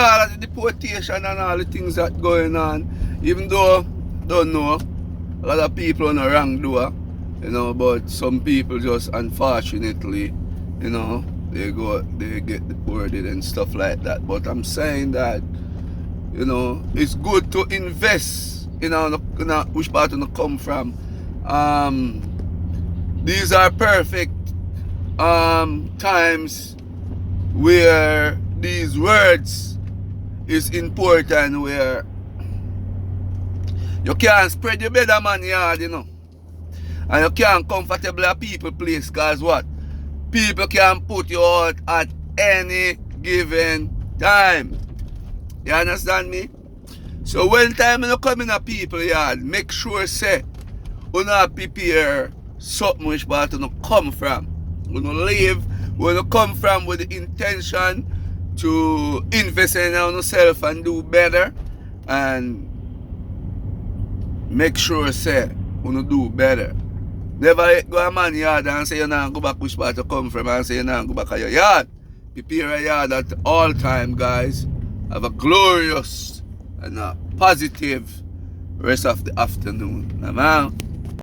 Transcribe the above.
all of the deportation and all the things that going on, even though, don't know, a lot of people on the wrongdoer, you know, but some people just unfortunately, you know, they get deported and stuff like that. But I'm saying that, you know, it's good to invest in which part you come from. These are perfect times where these words is important, where you can't spread your better man yard, you know. And you can't comfortable a people place, cause what? People can put you out at any given time. You understand me? So when time you come in a people yard, make sure say you not prepare something which part you come from. You leave where you come from with the intention to invest in yourself and do better, and make sure say you do better. Never go a man yard and say you not go back which part you come from and say you not go back to your yard. Prepare a yard at all time, guys. Have a glorious and a positive rest of the afternoon. Man.